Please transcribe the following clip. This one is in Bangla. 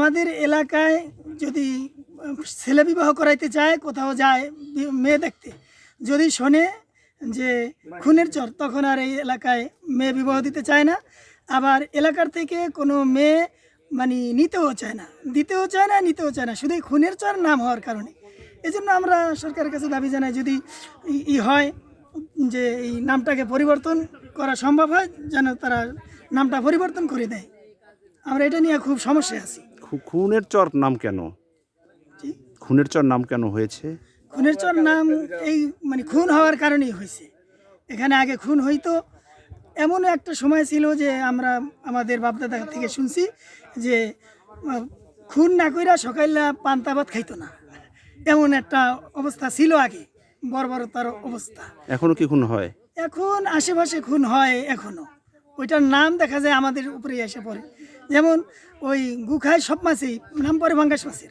আমাদের এলাকায় যদি ছেলে বিবাহ করাইতে চায়, কোথাও যায় মেয়ে দেখতে, যদি শোনে যে খুনের চর, তখন আর এই এলাকায় মেয়ে বিবাহ দিতে চায় না। আবার এলাকার থেকে কোনো মেয়ে মানে নিতেও চায় না, দিতেও চায় না, নিতেও চায় না, শুধু এই খুনের চর নাম হওয়ার কারণে। এই জন্য আমরা সরকারের কাছে দাবি জানাই, যদি হয় যে এই নামটাকে পরিবর্তন করা সম্ভব হয়, যেন তারা নামটা পরিবর্তন করে দেয়। আমরা এটা নিয়ে খুব সমস্যায় আছি। খুনের চর নাম কেন? খুনের চর নাম কেন হয়েছে? খুনের চর নাম এই মানে খুন হওয়ার কারণেই হয়েছে। এখানে আগে খুন হইতো, এমনও একটা সময় ছিল যে আমরা আমাদের বাপদাদা থেকে শুনছি যে খুন না কইরা সকালে পান্তা ভাত খাইতো না, এমন একটা অবস্থা ছিল আগে, বর্বরতার অবস্থা। এখনো কি খুন হয়? এখন আশেপাশে খুন হয় এখনো, ওইটার নাম দেখা যায় আমাদের উপরেই এসে পড়ে। যেমন ওই গুখায় সব মাছেই নাম পড়ে পাঙ্গাস মাছের।